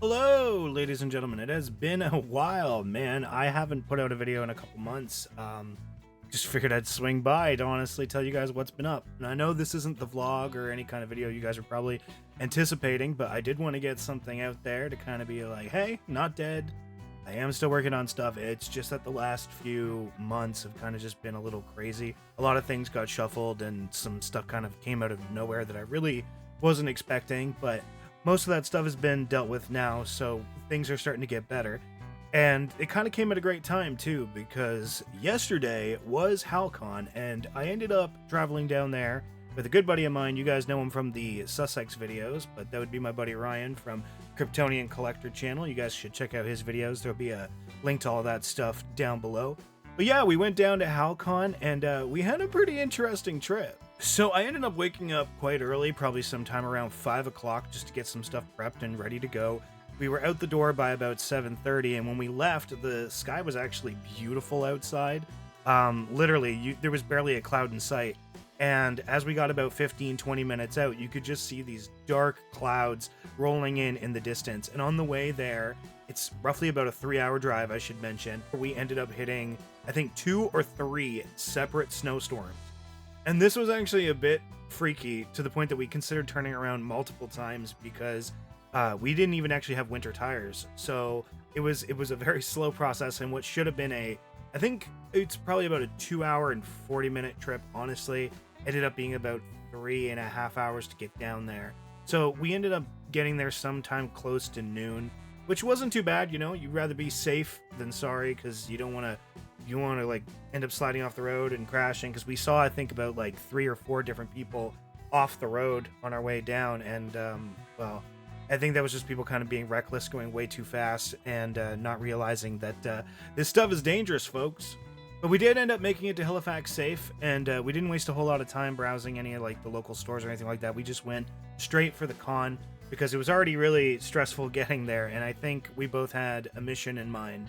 Hello, ladies and gentlemen. It has been a while, man. I haven't put out a video in a couple months. Just figured I'd swing by to honestly tell you guys what's been up. And I know this isn't the vlog or any kind of video you guys are probably anticipating, but I did want to get something out there to kind of be like, hey, not dead. I am still working on stuff. It's just that the last few months have kind of just been a little crazy. A lot of things got shuffled and some stuff kind of came out of nowhere that I really wasn't expecting, but most of that stuff has been dealt with now, so things are starting to get better. And it kind of came at a great time too, because yesterday was Halcon, and I ended up traveling down there with a good buddy of mine. You guys know him from the Sussex videos, but that would be my buddy Ryan from Kryptonian Collector channel. You guys should check out his videos. There'll be a link to all that stuff down below. But yeah, we went down to Halcon, and we had a pretty interesting trip. So I ended up waking up quite early, probably sometime around 5 o'clock, just to get some stuff prepped and ready to go. We were out the door by about 7:30, and when we left, the sky was actually beautiful outside. Literally, there was barely a cloud in sight. And as we got about 15-20 minutes out, you could just see these dark clouds rolling in the distance. And on the way there, it's roughly about a 3-hour drive, I should mention. We ended up hitting, I think, 2 or 3 separate snowstorms. And this was actually a bit freaky to the point that we considered turning around multiple times because we didn't even actually have winter tires. So it was a very slow process, and what should have been I think it's probably about a 2-hour and 40-minute trip, honestly, ended up being about 3.5 hours to get down there. So we ended up getting there sometime close to noon, which wasn't too bad. You know, you'd rather be safe than sorry, because you don't want to like end up sliding off the road and crashing, because we saw, I think, about like 3 or 4 different people off the road on our way down. And well, I think that was just people kind of being reckless, going way too fast, and not realizing that this stuff is dangerous, folks. But we did end up making it to Halifax safe, and we didn't waste a whole lot of time browsing any of like the local stores or anything like that. We just went straight for the con because it was already really stressful getting there, and I think we both had a mission in mind.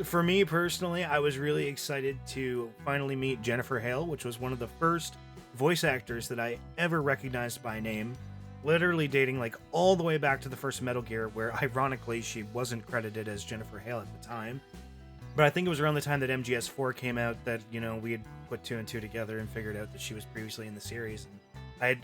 For me personally, I was really excited to finally meet Jennifer Hale, which was one of the first voice actors that I ever recognized by name, literally dating like all the way back to the first Metal Gear, where ironically she wasn't credited as Jennifer Hale at the time. But I think it was around the time that MGS4 came out that, you know, we had put 2 and 2 together and figured out that she was previously in the series.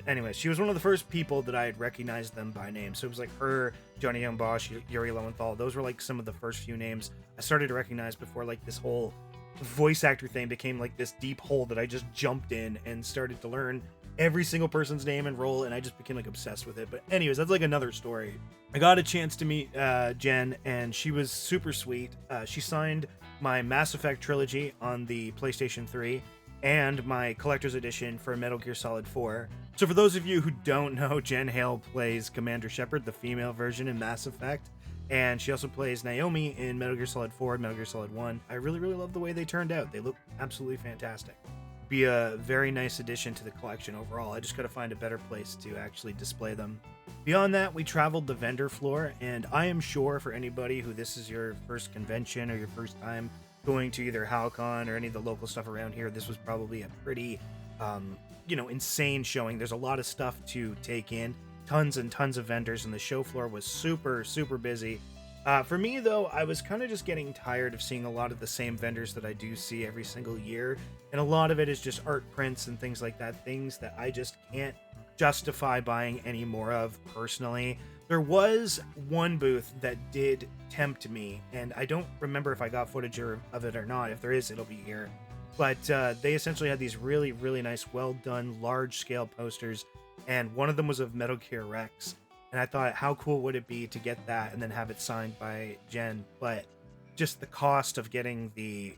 Anyway, she was one of the first people that I had recognized them by name. So it was like her, Johnny Young Bosch, Yuri Lowenthal. Those were like some of the first few names I started to recognize before like this whole voice actor thing became like this deep hole that I just jumped in and started to learn every single person's name and role, and I just became like obsessed with it. But anyways, that's like another story. I got a chance to meet Jen, and she was super sweet. She signed my Mass Effect trilogy on the PlayStation 3 and my collector's edition for Metal Gear Solid 4. So for those of you who don't know, Jen Hale plays Commander Shepard, the female version in Mass Effect, and she also plays Naomi in Metal Gear Solid 4 and Metal Gear Solid 1. I really, really love the way they turned out. They look absolutely fantastic. Be a very nice addition to the collection overall. I just gotta find a better place to actually display them. Beyond that, we traveled the vendor floor, and I am sure for anybody who this is your first convention or your first time going to either Halcon or any of the local stuff around here, this was probably a pretty insane showing. There's a lot of stuff to take in, tons and tons of vendors, and the show floor was super busy. For me, though, I was kind of just getting tired of seeing a lot of the same vendors that I do see every single year. And a lot of it is just art prints and things like that, things that I just can't justify buying any more of personally. There was one booth that did tempt me, and I don't remember if I got footage of it or not. If there is, it'll be here. But they essentially had these really, really nice, well-done, large-scale posters, and one of them was of Metal Gear Rex. And I thought, how cool would it be to get that and then have it signed by Jen? But just the cost of getting the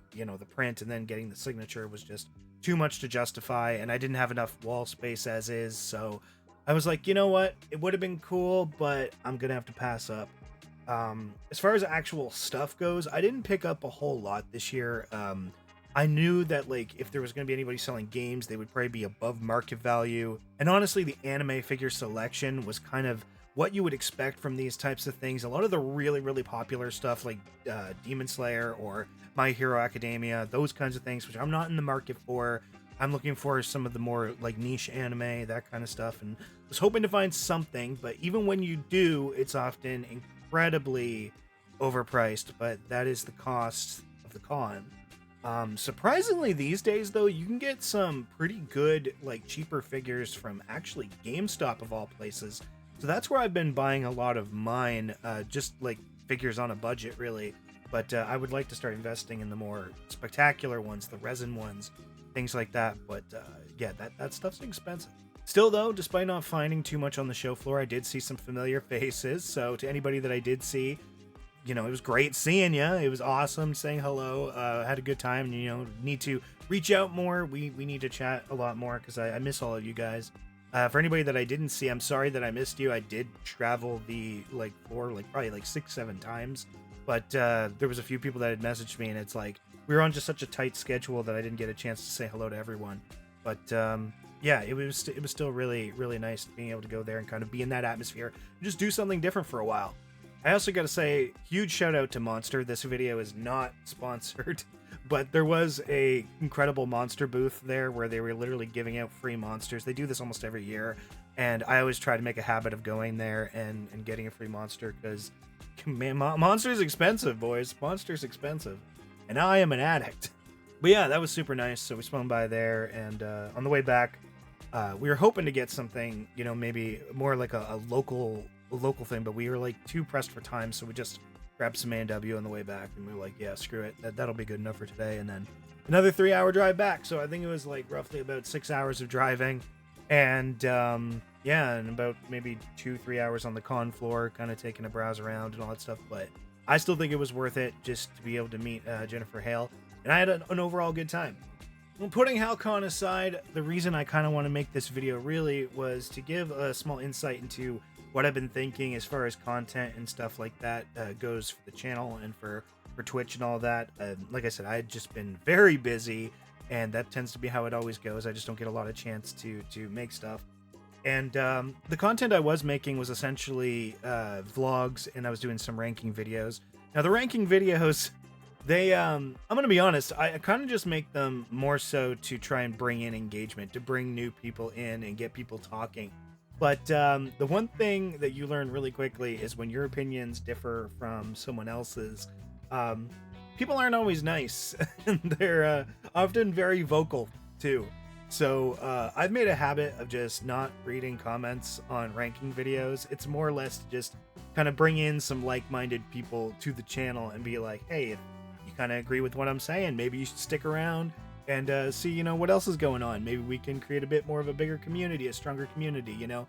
print and then getting the signature was just too much to justify, and I didn't have enough wall space as is. So I was like, you know what? It would have been cool, but I'm gonna have to pass up. As far as actual stuff goes, I didn't pick up a whole lot this year. I knew that like if there was going to be anybody selling games, they would probably be above market value. And honestly, the anime figure selection was kind of what you would expect from these types of things. A lot of the really, really popular stuff like Demon Slayer or My Hero Academia, those kinds of things, which I'm not in the market for. I'm looking for some of the more like niche anime, that kind of stuff, and was hoping to find something. But even when you do, it's often incredibly overpriced, but that is the cost of the con. Surprisingly, these days though, you can get some pretty good, like, cheaper figures from actually GameStop of all places. So that's where I've been buying a lot of mine, just like figures on a budget, really. But I would like to start investing in the more spectacular ones, the resin ones, things like that. But yeah, that stuff's expensive. Still, though, despite not finding too much on the show floor, I did see some familiar faces. So to anybody that I did see, you know, it was great seeing you. It was awesome saying hello. Had a good time. And, you know, need to reach out more. We need to chat a lot more because I miss all of you guys. For anybody that I didn't see, I'm sorry that I missed you. I did travel the floor probably 6-7 times. But there was a few people that had messaged me, and it's like we were on just such a tight schedule that I didn't get a chance to say hello to everyone. But yeah, it was still really, really nice being able to go there and kind of be in that atmosphere and just do something different for a while. I also got to say, huge shout out to Monster. This video is not sponsored, but there was a incredible Monster booth there where they were literally giving out free monsters. They do this almost every year, and I always try to make a habit of going there and getting a free monster because, man, Monster's expensive, boys. Monster's expensive, and I am an addict. But yeah, that was super nice. So we swung by there, and on the way back, we were hoping to get something, you know, maybe more like a local thing, but we were like too pressed for time, so we just grabbed some A&W on the way back, and we were like, yeah, screw it, that'll be good enough for today. And then another 3-hour drive back, so I think it was like roughly about 6 hours of driving, and yeah, and about maybe 2-3 hours on the con floor, kind of taking a browse around and all that stuff. But I still think it was worth it just to be able to meet Jennifer Hale, and I had an overall good time. Well, putting Halcon aside, the reason I kind of want to make this video really was to give a small insight into what I've been thinking as far as content and stuff like that goes for the channel and for Twitch and all that. Like I said, I had just been very busy, and that tends to be how it always goes. I just don't get a lot of chance to make stuff. And the content I was making was essentially vlogs, and I was doing some ranking videos. Now, the ranking videos, they, I'm going to be honest, I kind of just make them more so to try and bring in engagement, to bring new people in and get people talking. But the one thing that you learn really quickly is when your opinions differ from someone else's, people aren't always nice. And they're often very vocal, too. So I've made a habit of just not reading comments on ranking videos. It's more or less to just kind of bring in some like-minded people to the channel and be like, hey, if you kind of agree with what I'm saying, maybe you should stick around and see, you know, what else is going on. Maybe we can create a bit more of a bigger community, a stronger community, you know.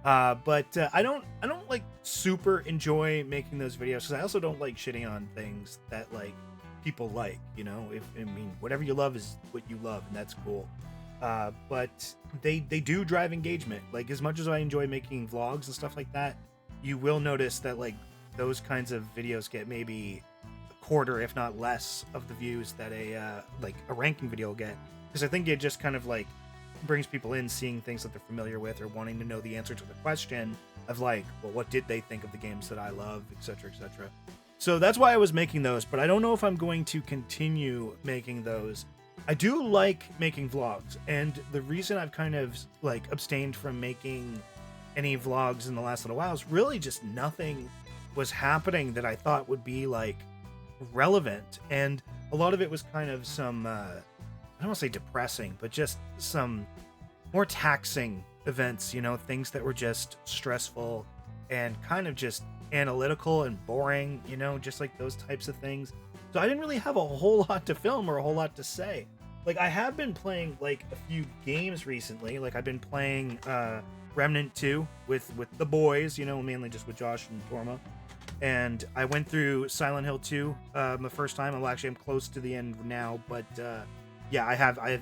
But I don't like super enjoy making those videos because I also don't like shitting on things that like people like, you know. I mean, whatever you love is what you love, and that's cool. But they do drive engagement. Like, as much as I enjoy making vlogs and stuff like that, you will notice that like those kinds of videos get maybe quarter, if not less, of the views that a ranking video will get, because I think it just kind of like brings people in seeing things that they're familiar with or wanting to know the answer to the question of like, well, what did they think of the games that I love, etc., etc. So that's why I was making those, but I don't know if I'm going to continue making those. I do like making vlogs, and the reason I've kind of like abstained from making any vlogs in the last little while is really just nothing was happening that I thought would be like relevant, and a lot of it was kind of some I don't want to say depressing, but just some more taxing events, you know, things that were just stressful and kind of just analytical and boring, you know, just like those types of things. So I didn't really have a whole lot to film or a whole lot to say. Like, I have been playing like a few games recently. Like, I've been playing Remnant 2 with the boys, you know, mainly just with Josh and Torma. And I went through Silent Hill 2 the first time. I'm close to the end now, but yeah,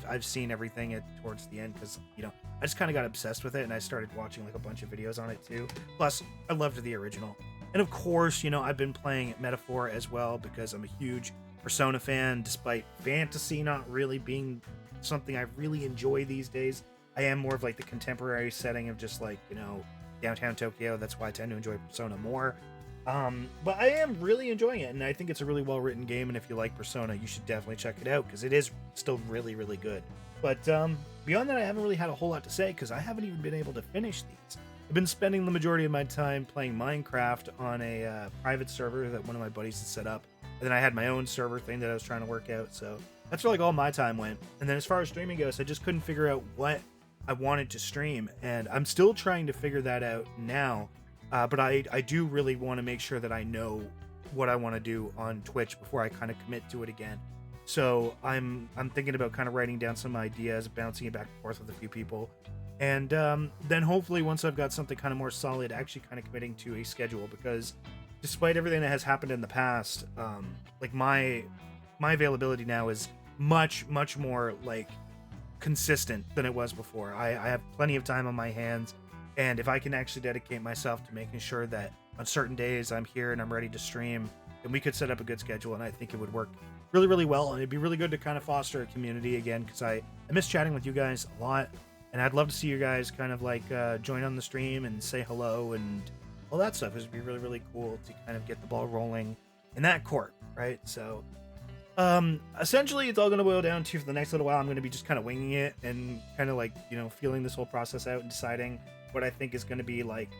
I've seen everything towards the end because, you know, I just kind of got obsessed with it, and I started watching like a bunch of videos on it too. Plus, I loved the original. And of course, you know, I've been playing Metaphor as well because I'm a huge Persona fan, despite fantasy not really being something I really enjoy these days. I am more of like the contemporary setting of just like, you know, downtown Tokyo. That's why I tend to enjoy Persona more. But I am really enjoying it, and I think it's a really well-written game, and if you like Persona, you should definitely check it out, because it is still really, really good. But beyond that, I haven't really had a whole lot to say, because I haven't even been able to finish these. I've been spending the majority of my time playing Minecraft on a private server that one of my buddies had set up. And then I had my own server thing that I was trying to work out. So that's where like all my time went. And then as far as streaming goes, I just couldn't figure out what I wanted to stream. And I'm still trying to figure that out now. But I do really want to make sure that I know what I want to do on Twitch before I kind of commit to it again. So I'm thinking about kind of writing down some ideas, bouncing it back and forth with a few people. And then hopefully once I've got something kind of more solid, actually kind of committing to a schedule, because despite everything that has happened in the past, like my availability now is much more like consistent than it was before. I have plenty of time on my hands, and if I can actually dedicate myself to making sure that on certain days I'm here and I'm ready to stream, then we could set up a good schedule, and I think it would work really well, and it'd be really good to kind of foster a community again, because I miss chatting with you guys a lot, and I'd love to see you guys kind of like join on the stream and say hello and all that stuff. It would be really cool to kind of get the ball rolling in that court, right? So essentially it's all going to boil down to, for the next little while, I'm going to be just kind of winging it and kind of like, you know, feeling this whole process out and deciding what I think is going to be like,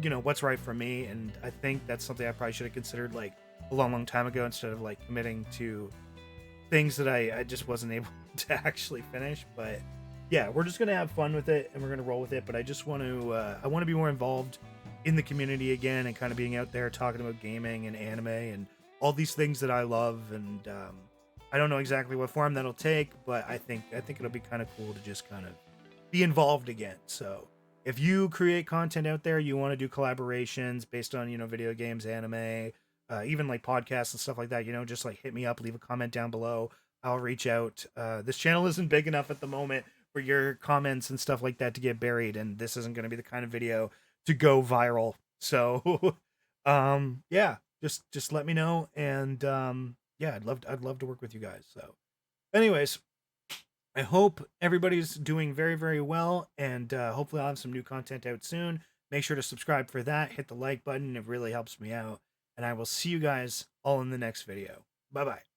you know, what's right for me. And I think that's something I probably should have considered like a long time ago, instead of like committing to things that I just wasn't able to actually finish. But yeah, we're just gonna have fun with it and we're gonna roll with it. But I just want to I want to be more involved in the community again, and kind of being out there talking about gaming and anime and all these things that I love. And I don't know exactly what form that'll take, but I think it'll be kind of cool to just kind of be involved again. So if you create content out there, you want to do collaborations based on, you know, video games, anime, even like podcasts and stuff like that, you know, just like hit me up, leave a comment down below. I'll reach out. This channel isn't big enough at the moment for your comments and stuff like that to get buried, and this isn't going to be the kind of video to go viral. So yeah, just let me know. And yeah, I'd love to work with you guys. So anyways, I hope everybody's doing very well, and hopefully I'll have some new content out soon. Make sure to subscribe for that, hit the like button, it really helps me out, and I will see you guys all in the next video. Bye bye.